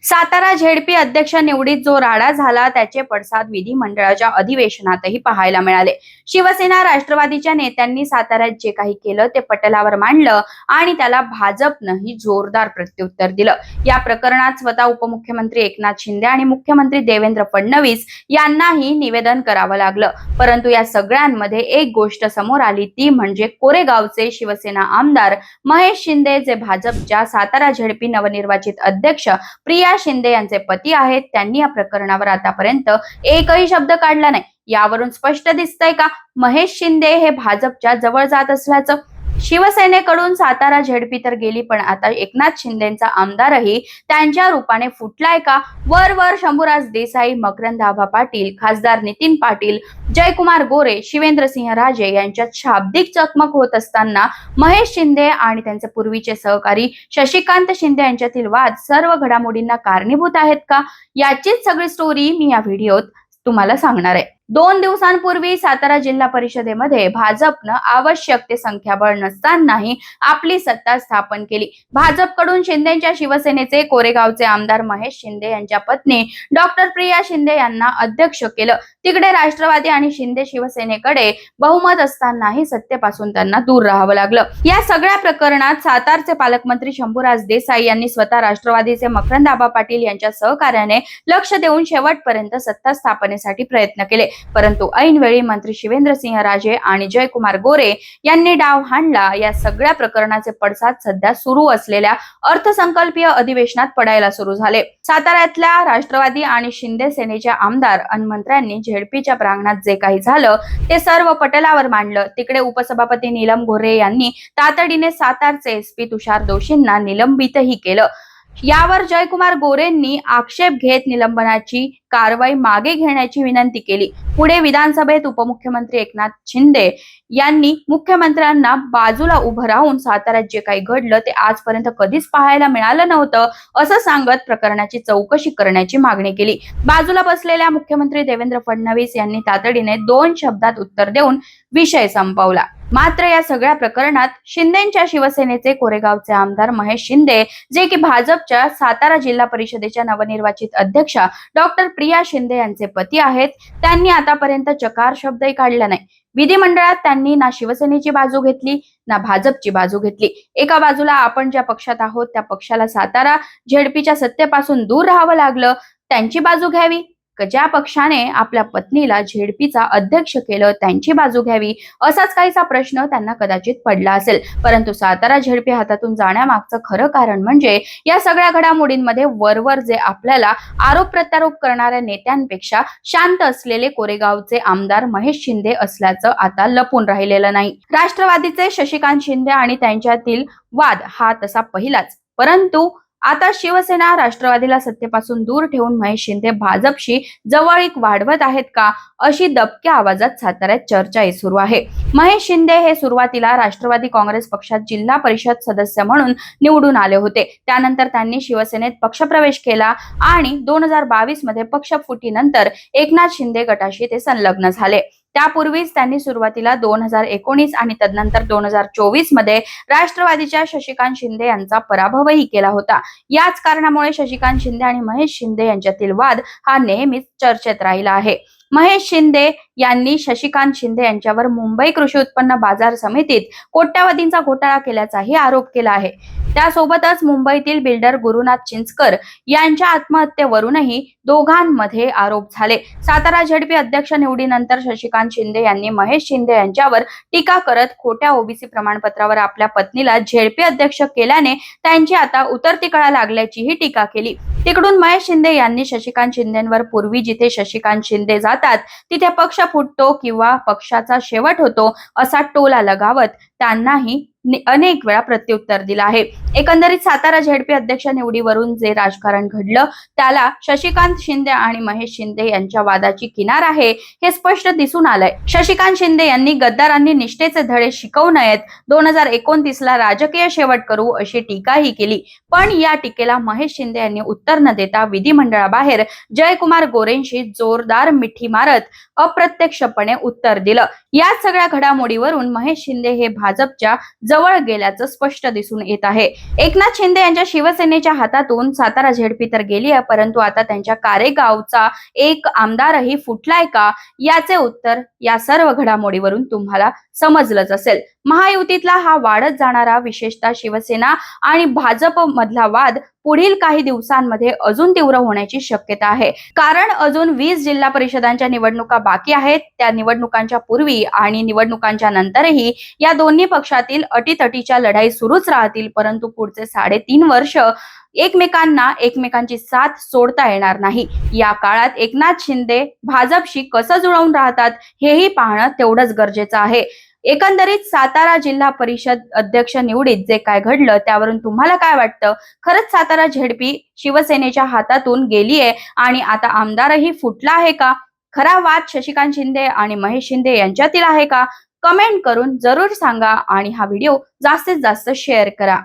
Satara ZP अध्यक्ष निवडीत जो राडा झाला त्याचे पडसाद विधिमंडळाच्या अधिवेशनातही पाहायला मिळाले। शिवसेना राष्ट्रवादीच्या नेत्यांनी साताऱ्यात जे काही केलं ते पटलावर मांडलं आणि त्याला भाजपनंही जोरदार प्रत्युत्तर दिलं। या प्रकरणात स्वतः उपमुख्यमंत्री एकनाथ शिंदे आणि मुख्यमंत्री देवेंद्र फडणवीस यांनाही निवेदन करावं लागलं। परंतु या सगळ्यांमध्ये एक गोष्ट समोर आली ती म्हणजे कोरेगावचे शिवसेना आमदार महेश शिंदे जे भाजपच्या सातारा झेडपी नवनिर्वाचित अध्यक्ष प्रिया शिंदे यांचे पती आहेत। त्यांनी या प्रकरणावर आतापर्यंत एकही शब्द काढला नाही। यावरून स्पष्ट दिसतंय का महेश शिंदे हे भाजपच्या जवळ जात असल्याचं। शिवसेनेकडून सातारा झेडपी तर गेली, पण आता एकनाथ शिंदेचा आमदारही त्यांच्या रूपाने फुटलाय का? वर शंभूराज देसाई, मकरंद आभा पाटील, खासदार नितीन पाटील, जयकुमार गोरे, शिवेंद्रसिंह राजे यांच्यात शाब्दिक चकमक होत असताना महेश शिंदे आणि त्यांचे पूर्वीचे सहकारी शशिकांत शिंदे यांच्यातील वाद सर्व घडामोडींना कारणीभूत आहेत का? याचीच सगळी स्टोरी मी या व्हिडिओत तुम्हाला सांगणार आहे। 2 दिवसांपूर्वी सातारा जिल्हा परिषदेमध्ये भाजपनं आवश्यक ते संख्याबळ नसतानाही आपली सत्ता स्थापन केली। भाजपकडून शिंदेच्या शिवसेनेचे कोरेगावचे आमदार महेश शिंदे यांच्या पत्नी डॉक्टर प्रिया शिंदे यांना अध्यक्ष केलं। तिकडे राष्ट्रवादी आणि शिंदे शिवसेनेकडे बहुमत असतानाही सत्तेपासून त्यांना दूर राहावं लागलं। या सगळ्या प्रकरणात सातारचे पालकमंत्री शंभूराज देसाई यांनी स्वतः राष्ट्रवादीचे मकरंद आभा पाटील यांच्या सहकार्याने लक्ष देऊन शेवटपर्यंत सत्ता स्थापनेसाठी प्रयत्न केले। परंतु ऐनवेळी मंत्री शिवेंद्रसिंह राजे आणि जयकुमार गोरे यांनी डाव हाणला। या सगळ्या प्रकरणाचे पडसाद सध्या सुरू असलेल्या अर्थसंकल्पीय अधिवेशनात पडायला सुरू झाले। साताऱ्यातल्या राष्ट्रवादी आणि शिंदे सेनेच्या आमदार आणि मंत्र्यांनी झेडपीच्या प्रांगणात जे काही झालं ते सर्व पटलावर मांडलं। तिकडे उपसभापती नीलम गोऱ्हे यांनी तातडीने सातारचे एसपी तुषार दोशींना निलंबितही केलं। यावर जयकुमार गोरेंनी आक्षेप घेत निलंबनाची कारवाई मागे घेण्याची विनंती केली। पुढे विधानसभेत उपमुख्यमंत्री एकनाथ शिंदे यांनी मुख्यमंत्र्यांना बाजूला उभं राहून साताऱ्यात जे काही घडलं ते आजपर्यंत कधीच पाहायला मिळालं नव्हतं असं सांगत प्रकरणाची चौकशी करण्याची मागणी केली। बाजूला बसलेल्या मुख्यमंत्री देवेंद्र फडणवीस यांनी तातडीने 2 शब्दात उत्तर देऊन विषय संपवला। मात्र या सगळ्या प्रकरणात शिंदेच्या शिवसेनेचे कोरेगावचे आमदार महेश शिंदे जे की भाजपच्या सातारा जिल्हा परिषदेच्या नवनिर्वाचित अध्यक्षा डॉक्टर प्रिया शिंदे यांचे पती आहेत, त्यांनी आतापर्यंत चकार शब्दही काढला नाही। विधिमंडळात त्यांनी ना शिवसेनेची बाजू घेतली ना भाजपची बाजू घेतली। एका बाजूला आपण ज्या पक्षात आहोत त्या पक्षाला सातारा झेडपीच्या सत्तेपासून दूर राहावं लागलं, त्यांची बाजू घ्यावी, ज्या पक्षाने आपल्या पत्नीला झेडपीचा अध्यक्ष केलं त्यांची बाजू घ्यावी, असाच काहीसा प्रश्न त्यांना कदाचित पडला असेल। परंतु सातारा झेडपी हातातून जाण्यामागचं खरं कारण म्हणजे या सगळ्या घडामोडींमध्ये वरवर जे आपल्याला आरोप प्रत्यारोप करणाऱ्या नेत्यांपेक्षा शांत असलेले कोरेगावचे आमदार महेश शिंदे असल्याचं आता लपून राहिलेलं नाही। राष्ट्रवादीचे शशिकांत शिंदे आणि त्यांच्यातील वाद हा तसा पहिलाच, परंतु आता शिवसेना राष्ट्रवादीला सत्तेपासून दूर ठेवून महेश शिंदे भाजपशी जवळीक वाढवत आहेत का, अशी दबक्या आवाजात साताऱ्यात चर्चाही सुरू आहे। महेश शिंदे हे सुरुवातीला राष्ट्रवादी काँग्रेस पक्षात जिल्हा परिषद सदस्य म्हणून निवडून आले होते। त्यानंतर त्यांनी शिवसेनेत पक्षप्रवेश केला आणि 2022 मध्ये पक्षफुटीनंतर एकनाथ शिंदे गटाशी ते संलग्न झाले। त्यापूर्वीच त्यांनी सुरुवातीला 2019 आणि तदनंतर 2024 मध्ये राष्ट्रवादीच्या शशिकांत शिंदे यांचा पराभवही केला होता। याच कारणामुळे शशिकांत शिंदे आणि महेश शिंदे यांच्यातील वाद हा नेहमीच चर्चेत राहिला आहे। महेश शिंदे यांनी शशिकांत शिंदे यांच्यावर मुंबई कृषी उत्पन्न बाजार समितीत कोट्यावधींचा घोटाळा केल्याचाही आरोप केला आहे। त्यासोबतच मुंबईतील बिल्डर गुरुनाथ चिंचकर यांच्या आत्महत्येवरूनही दोघांमध्ये आरोप झाले। सातारा झेडपी अध्यक्ष निवडीनंतर शशिकांत शिंदे यांनी महेश शिंदे यांच्यावर टीका करत खोट्या ओबीसी प्रमाणपत्रावर आपल्या पत्नीला झेडपी अध्यक्ष केल्याने त्यांची आता उतरती कळा लागल्याचीही टीका केली। तिकडून महेश शिंदे यांनी शशिकांत शिंदेंवर पूर्वी जिथे शशिकांत शिंदे जातात तिथे पक्ष फुटतो किंवा पक्षाचा शेवट होतो असा टोला लगावत त्यांनाही अनेक वेळा प्रत्युत्तर दिलं आहे। एकंदरीत सातारा झेडपी अध्यक्ष निवडीवरून जे राजकारण घडलं त्याला शशिकांत शिंदे आणि महेश शिंदे यांच्या वादाची किनार आहे हे स्पष्ट दिसून आलंय। शशिकांत शिंदे यांनी गद्दारांनी निष्ठेचे धडे शिकवू नयेत, 2029 ला राजकीय शेवट करू अशी टीकाही केली। पण या टीकेला महेश शिंदे यांनी उत्तर न देता विधिमंडळाबाहेर जयकुमार गोरेंशी जोरदार मिठी मारत अप्रत्यक्षपणे उत्तर दिलं। या सगळ्या घडामोडीवरून महेश शिंदे हे भाजपच्या जवळ गेल्याचं स्पष्ट दिसून येत आहे. एकनाथ शिंदे यांच्या शिवसेनेच्या हातातून सातारा झेडपी तर गेली आहे, परंतु आता त्यांच्या कारेगावचा एक आमदारही फुटलाय का, याचे उत्तर या सर्व घडामोडीवरून तुम्हाला समजलंच असेल. महायुतीतला हा वाढत जाणारा विशेषतः शिवसेना आणि भाजप मधला वाद पुढील काही दिवसांमध्ये अजून तीव्र होण्याची शक्यता आहे. कारण अजून 20 जिल्हा परिषदांच्या निवडणुका बाकी आहेत. त्या निवडणुकांच्या पूर्वी आणि निवडणुकांच्या नंतरही या दोन्ही पक्षातील अटीतटीच्या लढाई सुरूच राहतील, परंतु पुढचे 3.5 वर्ष एकमेकांची साथ सोडता येणार नाही. या काळात एकनाथ शिंदे भाजपशी कसं जुळवून राहतात हेही पाहणं तेवढंच गरजेचं आहे. एकंदरीत सातारा जिल्हा परिषद अध्यक्ष निवडीत जे काय घडलं त्यावरून तुम्हाला काय वाटतं? खरंच सातारा झेडपी शिवसेनेच्या हातातून गेलीये आणि आता आमदारही फुटला आहे का? खरा वाद शशिकांत शिंदे आणि महेश शिंदे यांच्यातील आहे का? कमेंट करून जरूर सांगा आणि हा व्हिडिओ जास्तीत जास्त शेअर करा.